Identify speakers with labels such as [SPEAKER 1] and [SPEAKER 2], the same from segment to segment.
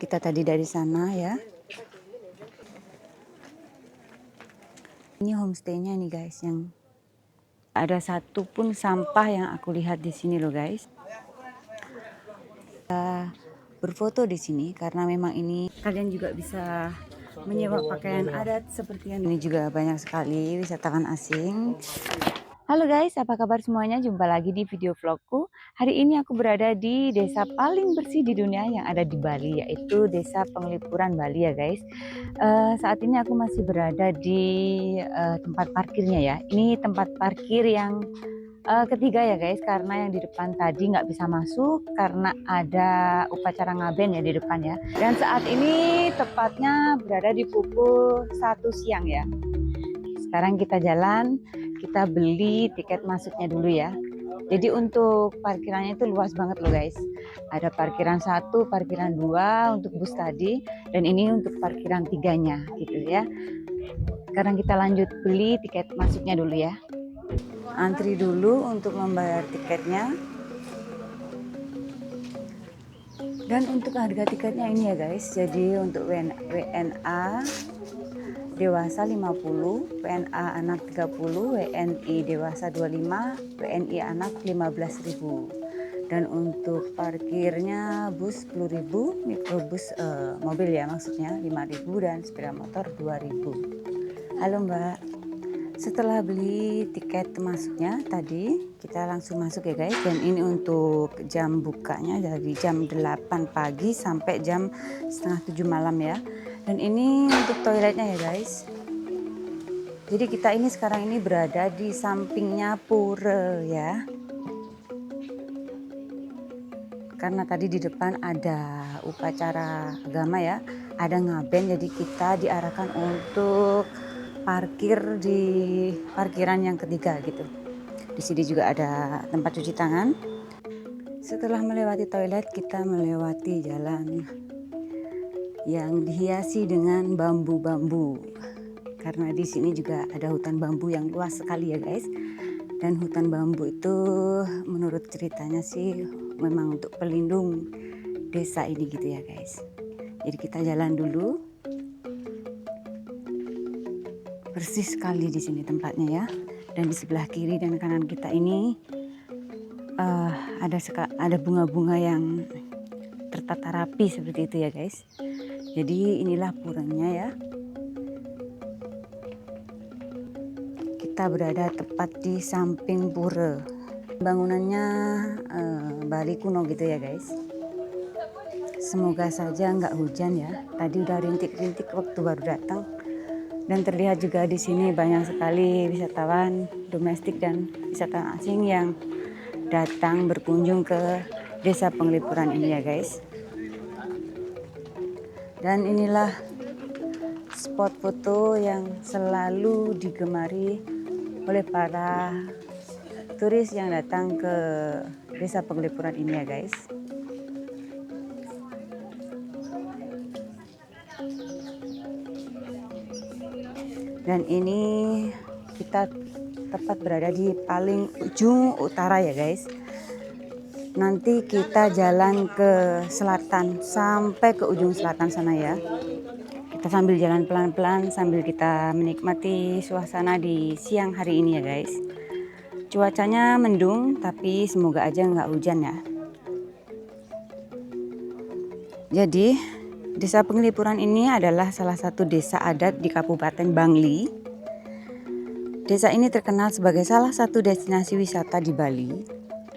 [SPEAKER 1] kita tadi dari sana ya. Ini homestay-nya nih guys, yang ada satu pun sampah yang aku lihat di sini loh guys. Kita berfoto di sini karena memang ini kalian juga bisa menyewa pakaian adat seperti yang ini, juga banyak sekali wisatawan asing. Halo guys, apa kabar semuanya? Jumpa lagi di video vlogku. Hari ini aku berada di desa paling bersih di dunia yang ada di Bali, yaitu Desa Penglipuran Bali ya guys. Saat ini aku masih berada di tempat parkirnya ya. Ini tempat parkir yang ketiga ya guys, karena yang di depan tadi nggak bisa masuk karena ada upacara ngaben ya di depan ya. Dan saat ini tepatnya berada di pukul 1 siang ya. Sekarang kita jalan, kita beli tiket masuknya dulu ya. Jadi untuk parkirannya itu luas banget loh guys. Ada parkiran 1, parkiran 2 untuk bus tadi, dan ini untuk parkiran 3-nya gitu ya. Sekarang kita lanjut beli tiket masuknya dulu ya. Antri dulu untuk membayar tiketnya. Dan untuk harga tiketnya ini ya guys. Jadi untuk WNA dewasa 50, WNA anak 30, WNI dewasa 25, WNI anak 15.000. Dan untuk parkirnya bus 10.000, mikrobus mobil ya maksudnya 5.000, dan sepeda motor 2.000. Halo Mbak. Setelah beli tiket masuknya tadi, kita langsung masuk ya guys. Dan ini untuk jam bukanya dari jam 8 pagi sampai jam setengah 7 malam ya. Dan ini untuk toiletnya ya guys. Jadi kita ini sekarang ini berada di sampingnya pura ya. Karena tadi di depan ada upacara agama ya, ada ngaben, jadi kita diarahkan untuk parkir di parkiran yang ketiga gitu. Di sini juga ada tempat cuci tangan. Setelah melewati toilet, kita melewati jalan yang dihiasi dengan bambu-bambu. Karena di sini juga ada hutan bambu yang luas sekali ya guys. Dan hutan bambu itu menurut ceritanya sih memang untuk pelindung desa ini gitu ya guys. Jadi kita jalan dulu. Bersih sekali di sini tempatnya ya. Dan di sebelah kiri dan kanan kita ini ada bunga-bunga yang tertata rapi seperti itu ya guys. Jadi inilah puranya ya. Kita berada tepat di samping pura. Bangunannya Bali kuno gitu ya guys. Semoga saja nggak hujan ya. Tadi udah rintik-rintik waktu baru datang. Dan terlihat juga di sini banyak sekali wisatawan domestik dan wisatawan asing yang datang berkunjung ke Desa Penglipuran ini ya guys. Dan inilah spot foto yang selalu digemari oleh para turis yang datang ke Desa Penglipuran ini ya guys. Dan ini kita tepat berada di paling ujung utara ya guys. Nanti kita jalan ke selatan sampai ke ujung selatan sana ya. Kita sambil jalan pelan-pelan sambil kita menikmati suasana di siang hari ini ya guys. Cuacanya mendung tapi semoga aja nggak hujan ya. Jadi Desa Penglipuran ini adalah salah satu desa adat di Kabupaten Bangli. Desa ini terkenal sebagai salah satu destinasi wisata di Bali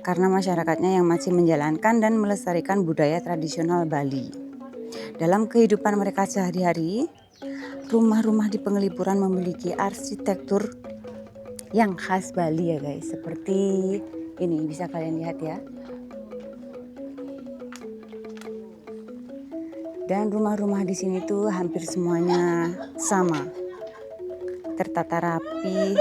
[SPEAKER 1] karena masyarakatnya yang masih menjalankan dan melestarikan budaya tradisional Bali. Dalam kehidupan mereka sehari-hari, rumah-rumah di Penglipuran memiliki arsitektur yang khas Bali ya guys. Seperti ini bisa kalian lihat ya. Dan rumah-rumah di sini tuh hampir semuanya sama, tertata rapi,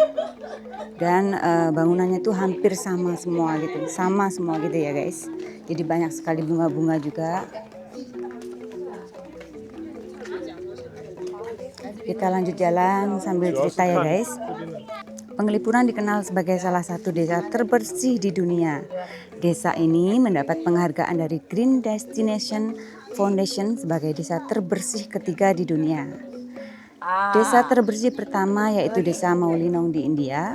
[SPEAKER 1] dan bangunannya tuh hampir sama semua gitu ya guys. Jadi banyak sekali bunga-bunga juga. Kita lanjut jalan sambil cerita ya guys. Penglipuran dikenal sebagai salah satu desa terbersih di dunia. Desa ini mendapat penghargaan dari Green Destination Foundation sebagai desa terbersih ketiga di dunia. Desa terbersih pertama yaitu Desa Maulinong di India.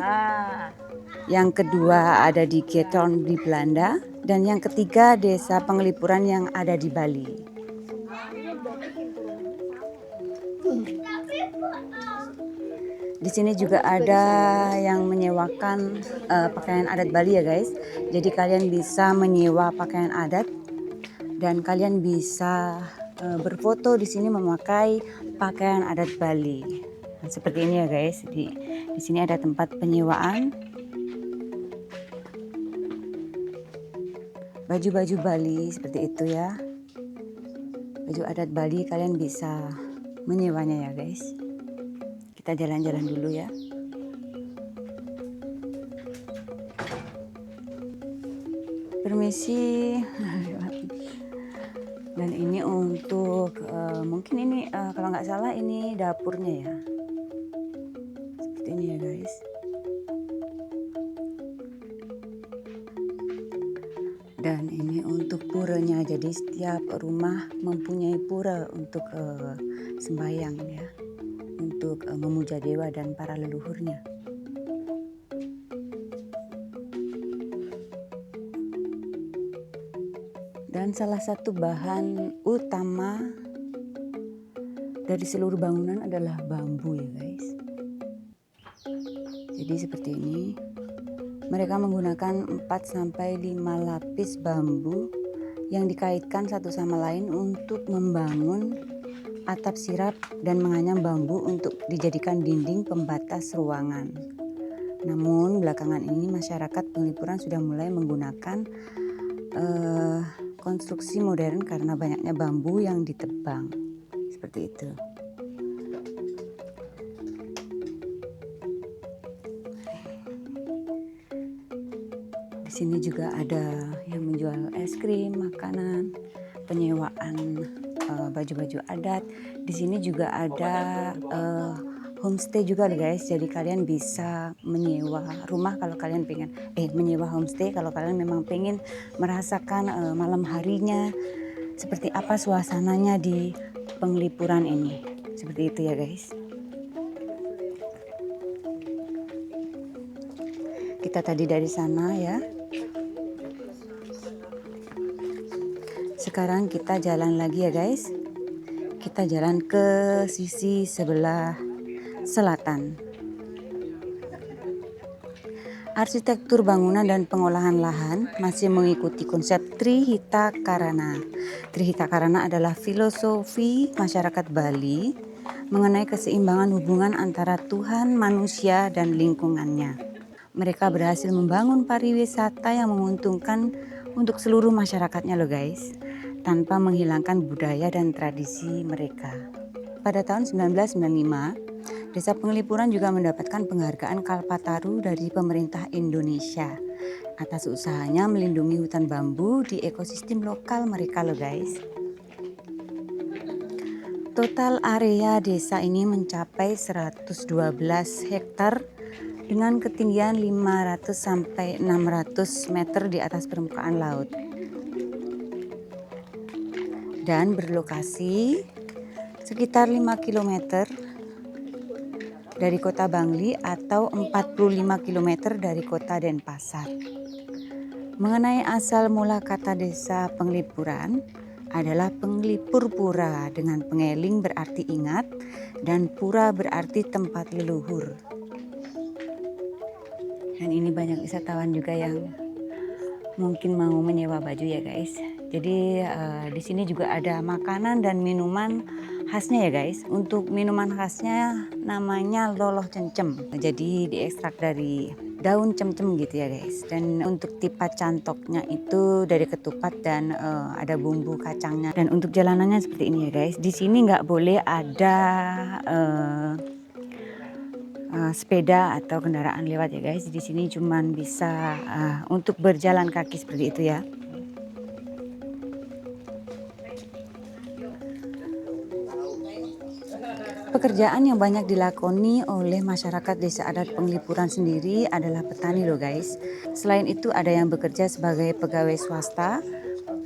[SPEAKER 1] Yang kedua ada di Geton di Belanda. Dan yang ketiga Desa Penglipuran yang ada di Bali. Di sini juga ada yang menyewakan pakaian adat Bali ya guys. Jadi kalian bisa menyewa pakaian adat dan kalian bisa berfoto di sini memakai pakaian adat Bali. Nah, seperti ini ya guys. Di sini ada tempat penyewaan baju-baju Bali seperti itu ya. Baju adat Bali kalian bisa menyewanya ya guys. Kita jalan-jalan dulu ya. Permisi. Dan ini untuk mungkin ini kalau nggak salah ini dapurnya ya. Seperti ini ya guys. Dan ini untuk puranya. Jadi setiap rumah mempunyai pura untuk sembahyang ya. Untuk memuja dewa dan para leluhurnya. Dan salah satu bahan utama dari seluruh bangunan adalah bambu ya guys. Jadi seperti ini. Mereka menggunakan 4-5 lapis bambu yang dikaitkan satu sama lain untuk membangun atap sirap dan menganyam bambu untuk dijadikan dinding pembatas ruangan. Namun belakangan ini masyarakat Penglipuran sudah mulai menggunakan konstruksi modern karena banyaknya bambu yang ditebang. Seperti itu. Di sini juga ada yang menjual es krim, makanan, penyewaan baju-baju adat. Di sini juga ada homestay juga guys. Jadi kalian bisa menyewa rumah kalau kalian pengen menyewa homestay kalau kalian memang pengen merasakan malam harinya seperti apa suasananya di Penglipuran ini. Seperti itu ya guys. Kita tadi dari sana ya. Sekarang kita jalan lagi ya guys. Kita jalan ke sisi sebelah selatan. Arsitektur bangunan dan pengolahan lahan masih mengikuti konsep Trihita Karana. Trihita Karana adalah filosofi masyarakat Bali mengenai keseimbangan hubungan antara Tuhan, manusia, dan lingkungannya. Mereka berhasil membangun pariwisata yang menguntungkan untuk seluruh masyarakatnya loh guys, tanpa menghilangkan budaya dan tradisi mereka. Pada tahun 1995, Desa Penglipuran juga mendapatkan penghargaan Kalpataru dari pemerintah Indonesia atas usahanya melindungi hutan bambu di ekosistem lokal mereka loh guys. Total area desa ini mencapai 112 hektar dengan ketinggian 500 sampai 600 meter di atas permukaan laut. Dan berlokasi sekitar 5 km dari kota Bangli atau 45 km dari kota Denpasar. Mengenai asal mula kata Desa Penglipuran adalah penglipur pura dengan pengeling berarti ingat dan pura berarti tempat leluhur. Dan ini banyak wisatawan juga yang mungkin mau menyewa baju ya guys. Jadi di sini juga ada makanan dan minuman khasnya ya guys. Untuk minuman khasnya namanya loloh cencem. Jadi diekstrak dari daun cemcem gitu ya guys. Dan untuk tipat cantoknya itu dari ketupat dan ada bumbu kacangnya. Dan untuk jalanannya seperti ini ya guys. Di sini nggak boleh ada sepeda atau kendaraan lewat ya guys. Di sini cuman bisa untuk berjalan kaki seperti itu ya. Pekerjaan yang banyak dilakoni oleh masyarakat Desa Adat Penglipuran sendiri adalah petani loh guys. Selain itu ada yang bekerja sebagai pegawai swasta,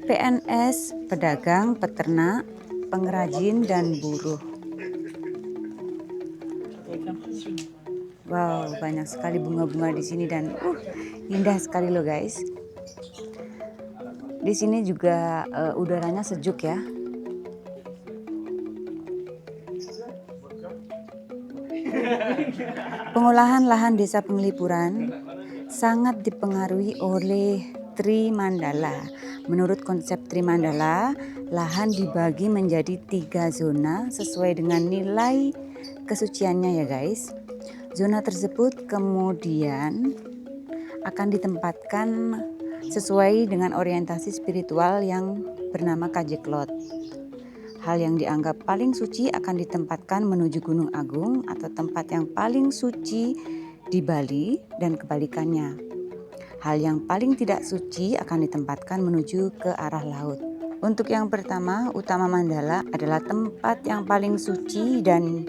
[SPEAKER 1] PNS, pedagang, peternak, pengrajin, dan buruh. Wow, banyak sekali bunga-bunga di sini dan indah sekali loh guys. Di sini juga udaranya sejuk ya. Pengolahan lahan Desa Penglipuran sangat dipengaruhi oleh Trimandala. Menurut konsep Trimandala, lahan dibagi menjadi 3 zona sesuai dengan nilai kesuciannya ya guys. Zona tersebut kemudian akan ditempatkan sesuai dengan orientasi spiritual yang bernama Kajeklot. Hal yang dianggap paling suci akan ditempatkan menuju Gunung Agung atau tempat yang paling suci di Bali dan kebalikannya. Hal yang paling tidak suci akan ditempatkan menuju ke arah laut. Untuk yang pertama, Utama Mandala adalah tempat yang paling suci dan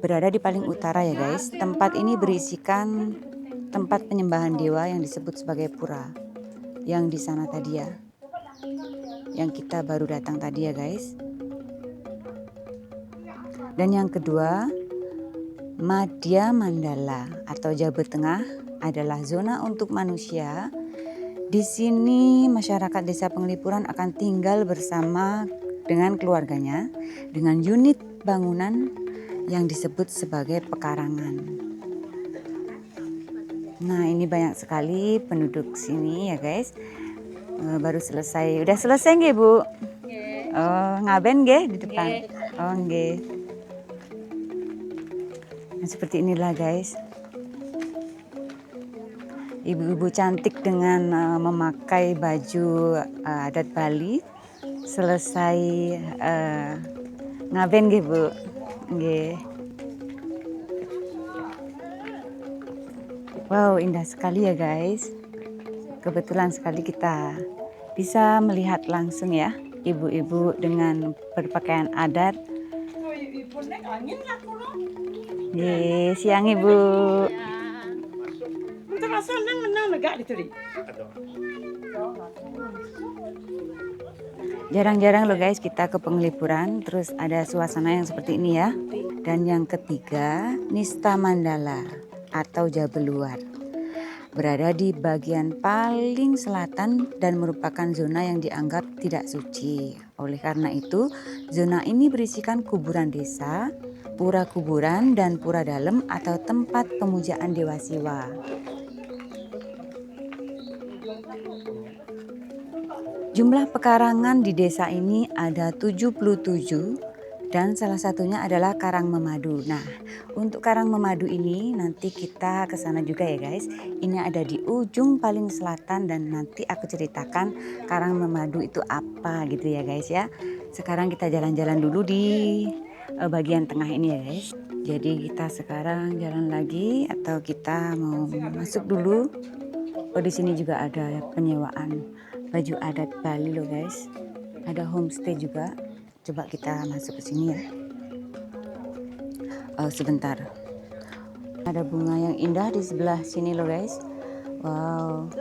[SPEAKER 1] berada di paling utara ya guys. Tempat ini berisikan tempat penyembahan dewa yang disebut sebagai pura. Yang di sana tadi ya. Yang kita baru datang tadi ya guys. Dan yang kedua, Madhya Mandala atau Jawa Tengah adalah zona untuk manusia. Di sini masyarakat Desa Penglipuran akan tinggal bersama dengan keluarganya dengan unit bangunan yang disebut sebagai pekarangan. Nah, ini banyak sekali penduduk sini ya guys. Baru selesai. Udah selesai nggih, Bu? Oh, ngaben nggih di depan. Oh, nggih. Nah, seperti inilah guys. Ibu-ibu cantik dengan memakai baju adat Bali. Selesai ngaben nggih, Bu. Nggih. Wow, indah sekali ya guys. Kebetulan sekali kita bisa melihat langsung ya ibu-ibu dengan berpakaian adat. Siang Ibu. Jarang-jarang loh guys kita ke Penglipuran terus ada suasana yang seperti ini ya. Dan yang ketiga, Nista Mandala atau Jabeluar. Berada di bagian paling selatan dan merupakan zona yang dianggap tidak suci. Oleh karena itu, zona ini berisikan kuburan desa, pura kuburan, dan pura dalam atau tempat pemujaan dewa Siwa. Jumlah pekarangan di desa ini ada 77 dan salah satunya adalah Karang Memadu. Nah, untuk Karang Memadu ini nanti kita ke sana juga ya guys. Ini ada di ujung paling selatan dan nanti aku ceritakan Karang Memadu itu apa gitu ya guys ya. Sekarang kita jalan-jalan dulu di bagian tengah ini ya guys. Jadi kita sekarang jalan lagi atau kita mau masuk dulu. Oh, di sini juga ada penyewaan baju adat Bali loh guys. Ada homestay juga. Coba kita masuk ke sini ya. Sebentar. Ada bunga yang indah di sebelah sini loh guys. Wow.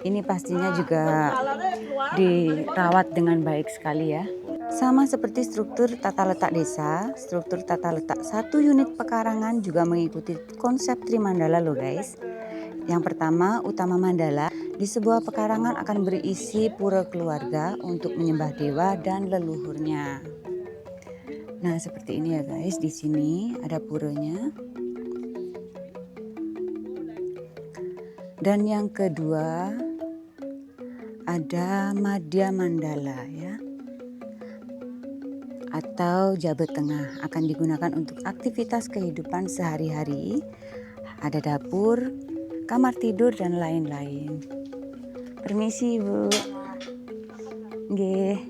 [SPEAKER 1] Ini pastinya juga dirawat dengan baik sekali ya. Sama seperti struktur tata letak desa, struktur tata letak satu unit pekarangan juga mengikuti konsep Trimandala loh guys. Yang pertama, Utama Mandala. Di sebuah pekarangan akan berisi pura keluarga untuk menyembah dewa dan leluhurnya. Nah, seperti ini ya guys, di sini ada puranya. Dan yang kedua ada Madhya Mandala ya. Atau Jawa Tengah akan digunakan untuk aktivitas kehidupan sehari-hari. Ada dapur, kamar tidur dan lain-lain. Permisi Bu. Nggih.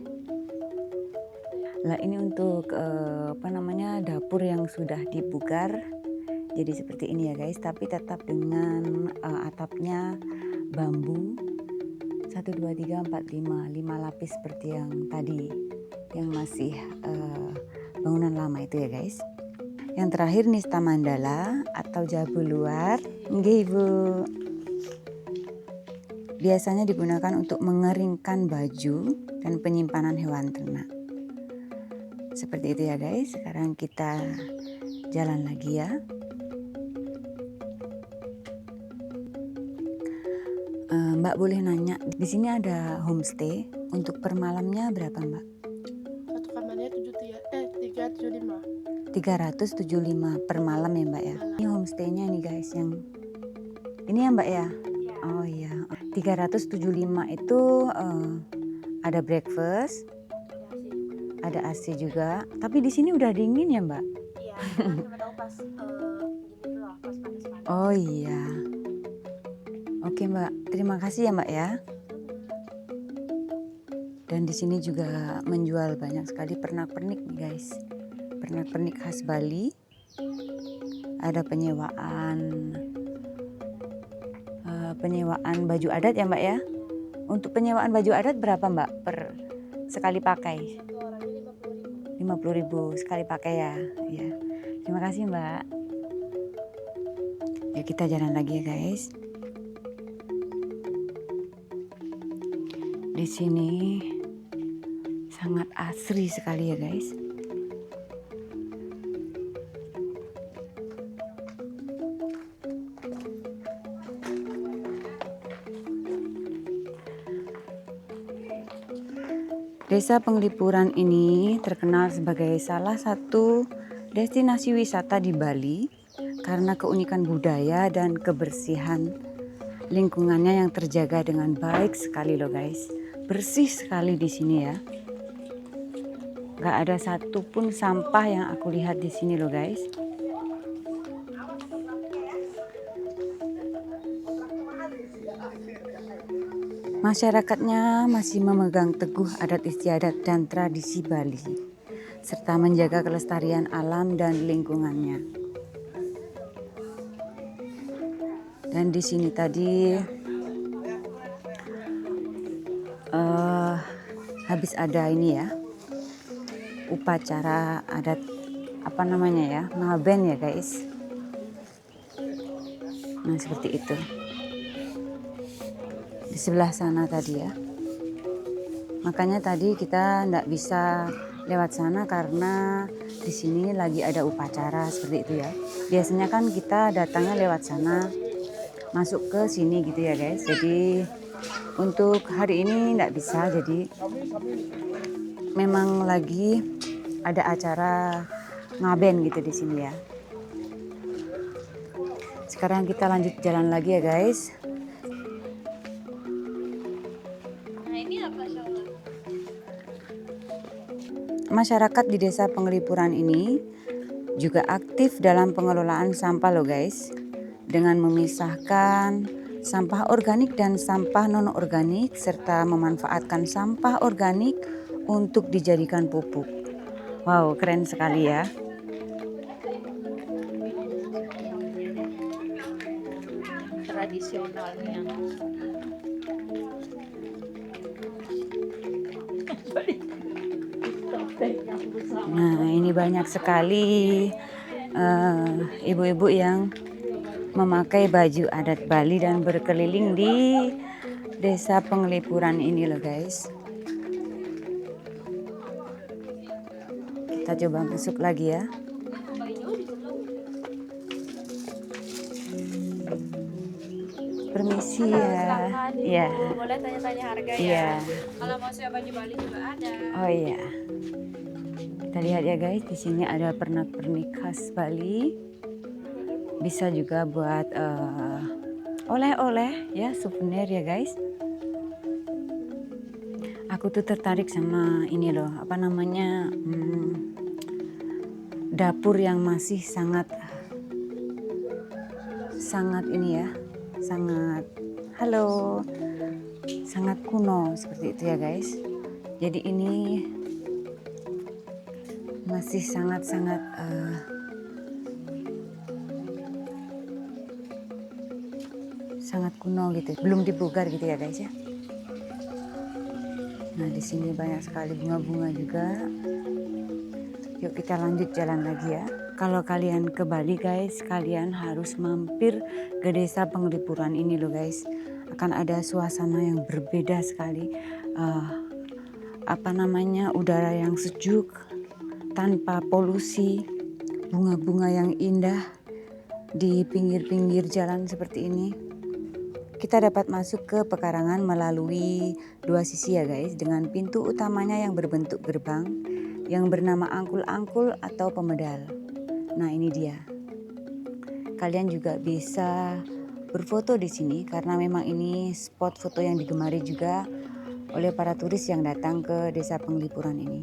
[SPEAKER 1] Lah ini untuk dapur yang sudah dibugar. Jadi seperti ini ya guys, tapi tetap dengan atapnya bambu 1 2 3 4 5 lapis seperti yang tadi yang masih bangunan lama itu ya guys. Yang terakhir Nista Mandala atau Jabeluar. Nggih Ibu. Biasanya digunakan untuk mengeringkan baju dan penyimpanan hewan ternak. Seperti itu ya guys. Sekarang kita jalan lagi ya. Mbak boleh nanya, di sini ada homestay. Untuk per malamnya berapa Mbak?
[SPEAKER 2] Satu kamarnya 375.
[SPEAKER 1] 375 per malam ya Mbak ya. Ini homestaynya nih guys, yang ini ya Mbak ya. Oh iya, 375 itu ada breakfast, ada AC juga. Tapi di sini udah dingin ya Mbak?
[SPEAKER 2] Iya, kita tahu pas gini tuh pas panas-panas.
[SPEAKER 1] Oh iya. Oke Mbak, terima kasih ya Mbak ya. Dan di sini juga menjual banyak sekali pernak-pernik nih guys. Pernak-pernik khas Bali. Ada penyewaan baju adat ya Mbak ya. Untuk penyewaan baju adat berapa Mbak per sekali pakai? 50.000 sekali pakai ya. Ya. Terima kasih Mbak. Ya kita jalan lagi ya guys. Di sini sangat asri sekali ya guys. Desa Penglipuran ini terkenal sebagai salah satu destinasi wisata di Bali karena keunikan budaya dan kebersihan lingkungannya yang terjaga dengan baik sekali loh guys. Bersih sekali di sini ya. Gak ada satupun sampah yang aku lihat di sini loh guys. Masyarakatnya masih memegang teguh adat istiadat dan tradisi Bali, serta menjaga kelestarian alam dan lingkungannya. Dan di sini tadi habis ada ini ya, upacara adat apa namanya ya, ngaben ya guys. Nah seperti itu. Di sebelah sana tadi ya. Makanya tadi kita nggak bisa lewat sana karena di sini lagi ada upacara seperti itu ya. Biasanya kan kita datangnya lewat sana, masuk ke sini gitu ya guys. Jadi untuk hari ini nggak bisa. Jadi memang lagi ada acara ngaben gitu di sini ya. Sekarang kita lanjut jalan lagi ya guys. Masyarakat di Desa Penglipuran ini juga aktif dalam pengelolaan sampah loh guys, dengan memisahkan sampah organik dan sampah non-organik serta memanfaatkan sampah organik untuk dijadikan pupuk. Wow, keren sekali ya.
[SPEAKER 2] Tradisionalnya.
[SPEAKER 1] Nah, ini banyak sekali ibu-ibu yang memakai baju adat Bali dan berkeliling di Desa Penglipuran ini loh guys. Kita coba masuk lagi ya. Permisi ya. Iya.
[SPEAKER 2] Boleh tanya-tanya harga ya.
[SPEAKER 1] Iya.
[SPEAKER 2] Kalau mau sewa baju Bali juga ada.
[SPEAKER 1] Oh iya. Kita lihat ya guys, di sini ada pernak-pernik khas Bali. Bisa juga buat oleh-oleh ya, souvenir ya guys. Aku tuh tertarik sama ini loh, apa namanya, dapur yang masih sangat ini ya, sangat kuno seperti itu ya guys. Jadi ini masih sangat kuno gitu, belum dibongkar gitu ya guys ya. Nah di sini banyak sekali bunga-bunga juga. Yuk kita lanjut jalan lagi ya. Kalau kalian ke Bali guys, kalian harus mampir ke Desa Penglipuran ini loh guys. Akan ada suasana yang berbeda sekali. udara yang sejuk tanpa polusi, bunga-bunga yang indah di pinggir-pinggir jalan seperti ini. Kita dapat masuk ke pekarangan melalui dua sisi ya guys, dengan pintu utamanya yang berbentuk gerbang yang bernama angkul-angkul atau pemedal. Nah, ini dia. Kalian juga bisa berfoto di sini karena memang ini spot foto yang digemari juga oleh para turis yang datang ke Desa Penglipuran ini.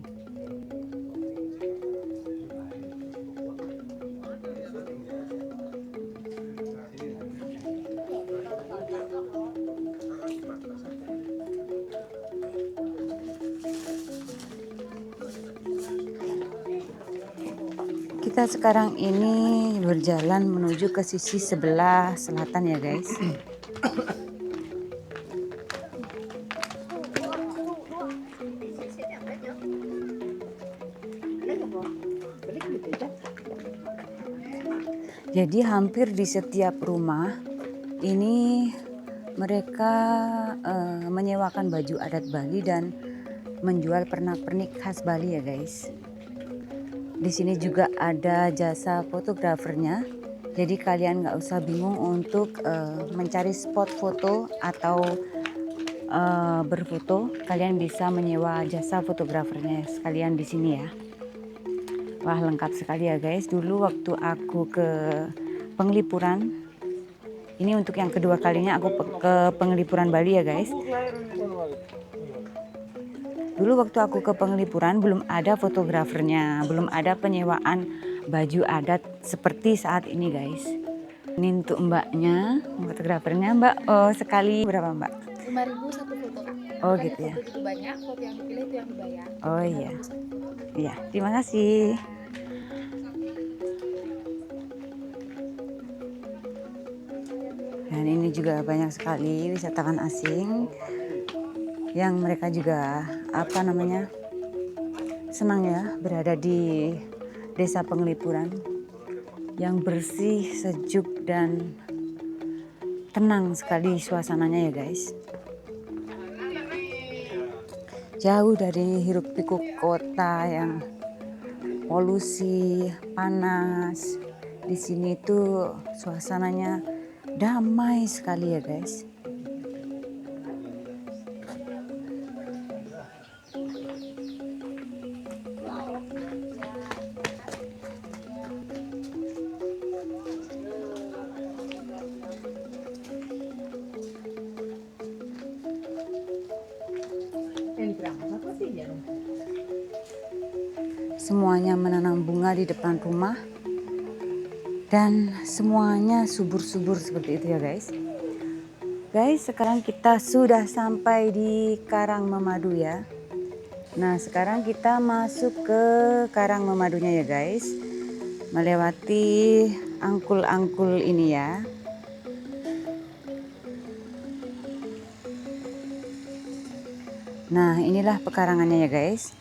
[SPEAKER 1] Kita sekarang ini berjalan menuju ke sisi sebelah selatan ya guys. Jadi hampir di setiap rumah ini mereka menyewakan baju adat Bali dan menjual pernak-pernik khas Bali ya guys. Di sini juga ada jasa fotografernya, jadi kalian nggak usah bingung untuk mencari spot foto atau berfoto. Kalian bisa menyewa jasa fotografernya sekalian di sini ya. Wah, lengkap sekali ya guys. Dulu waktu aku ke Penglipuran, ini untuk yang kedua kalinya aku ke Penglipuran Bali ya guys. Dulu waktu aku ke Penglipuran belum ada fotografernya, belum ada penyewaan baju adat seperti saat ini guys. Ini untuk mbaknya, fotografernya. Mbak, sekali berapa mbak?
[SPEAKER 2] 5.000 satu foto.
[SPEAKER 1] Oh
[SPEAKER 2] Makanya
[SPEAKER 1] gitu ya.
[SPEAKER 2] foto itu banyak, foto yang dipilih itu yang dibayar.
[SPEAKER 1] Oh iya.
[SPEAKER 2] 5.000 satu foto.
[SPEAKER 1] Iya, terima kasih. Dan ini juga banyak sekali wisatawan asing yang mereka juga senang ya berada di Desa Penglipuran yang bersih, sejuk dan tenang sekali suasananya ya guys. Jauh dari hiruk pikuk kota yang polusi, panas. Di sini tuh suasananya damai sekali ya guys. Semuanya menanam bunga di depan rumah dan semuanya subur-subur seperti itu ya guys. Guys, sekarang kita sudah sampai di Karang Memadu ya. Nah, sekarang kita masuk ke Karang Memadunya ya guys. Melewati angkul-angkul ini ya. Nah, inilah pekarangannya ya guys.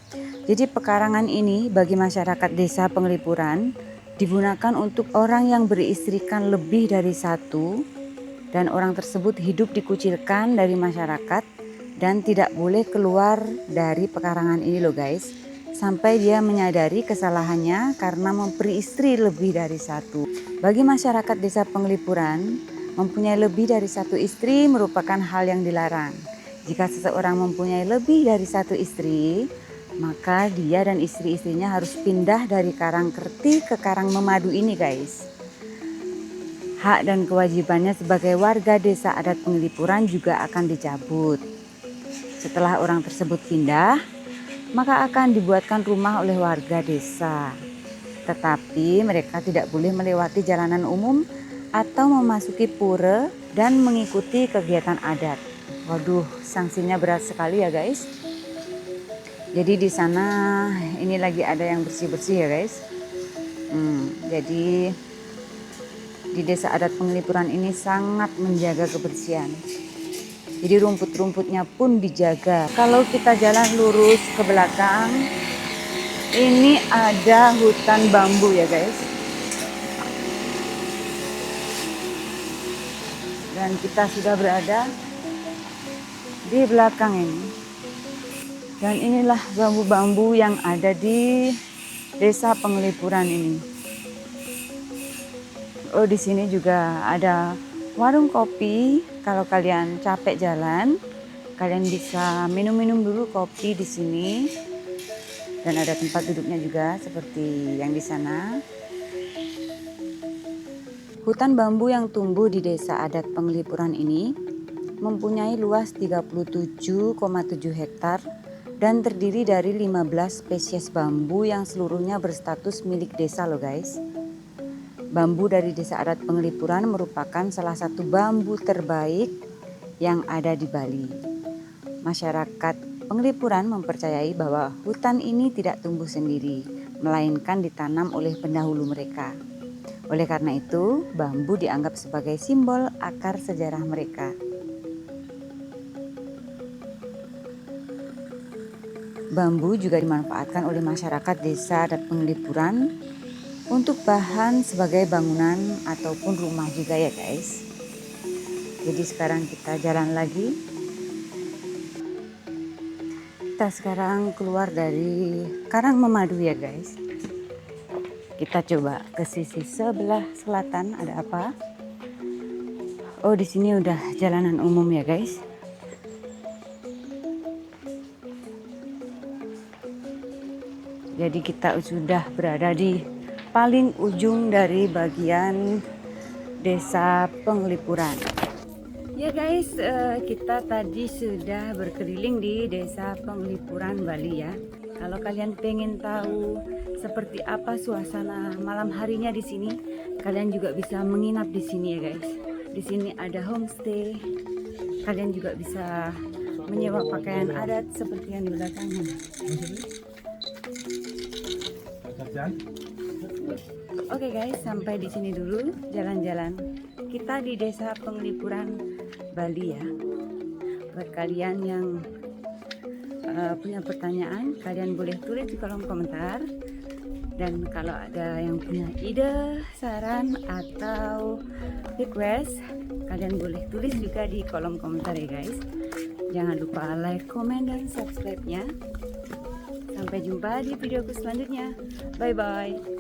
[SPEAKER 1] Jadi pekarangan ini bagi masyarakat Desa Penglipuran digunakan untuk orang yang beristrikan lebih dari satu dan orang tersebut hidup dikucilkan dari masyarakat dan tidak boleh keluar dari pekarangan ini loh guys, sampai dia menyadari kesalahannya karena memberi istri lebih dari satu. Bagi masyarakat Desa Penglipuran, mempunyai lebih dari satu istri merupakan hal yang dilarang. Jika seseorang mempunyai lebih dari satu istri, maka dia dan istri-istrinya harus pindah dari Karangkerti ke Karang Memadu ini guys. Hak dan kewajibannya sebagai warga desa adat Penglipuran juga akan dicabut. Setelah orang tersebut pindah, maka akan dibuatkan rumah oleh warga desa. Tetapi mereka tidak boleh melewati jalanan umum atau memasuki pura dan mengikuti kegiatan adat. Waduh, sanksinya berat sekali ya guys. Jadi di sana ini lagi ada yang bersih-bersih ya guys. Jadi di desa adat Penglipuran ini sangat menjaga kebersihan. Jadi rumput-rumputnya pun dijaga. Kalau kita jalan lurus ke belakang, ini ada hutan bambu ya guys. Dan kita sudah berada di belakang ini. Dan inilah bambu-bambu yang ada di Desa Penglipuran ini. Oh, di sini juga ada warung kopi. Kalau kalian capek jalan, kalian bisa minum-minum dulu kopi di sini. Dan ada tempat duduknya juga seperti yang di sana. Hutan bambu yang tumbuh di Desa Adat Penglipuran ini mempunyai luas 37,7 hektar dan terdiri dari 15 spesies bambu yang seluruhnya berstatus milik desa loh guys. Bambu dari Desa Adat Penglipuran merupakan salah satu bambu terbaik yang ada di Bali. Masyarakat Penglipuran mempercayai bahwa hutan ini tidak tumbuh sendiri, melainkan ditanam oleh pendahulu mereka. Oleh karena itu, bambu dianggap sebagai simbol akar sejarah mereka. Bambu juga dimanfaatkan oleh masyarakat Desa Adat Penglipuran untuk bahan sebagai bangunan ataupun rumah juga ya guys. Jadi sekarang kita jalan lagi. Kita sekarang keluar dari Karang Memadu ya guys. Kita coba ke sisi sebelah selatan ada apa? Oh, di sini udah jalanan umum ya guys. Jadi kita sudah berada di paling ujung dari bagian Desa Penglipuran. Ya guys, kita tadi sudah berkeliling di Desa Penglipuran Bali ya. Kalau kalian pengen tahu seperti apa suasana malam harinya di sini, kalian juga bisa menginap di sini ya guys. Di sini ada homestay. Kalian juga bisa menyewa pakaian adat seperti yang di belakangnya. Oke guys, sampai di sini dulu jalan-jalan kita di Desa Penglipuran Bali ya. Buat kalian yang punya pertanyaan, kalian boleh tulis di kolom komentar. Dan kalau ada yang punya ide, saran atau request, kalian boleh tulis juga di kolom komentar ya guys. Jangan lupa like, komen, dan subscribe-nya. Sampai jumpa di videoku selanjutnya. Bye bye.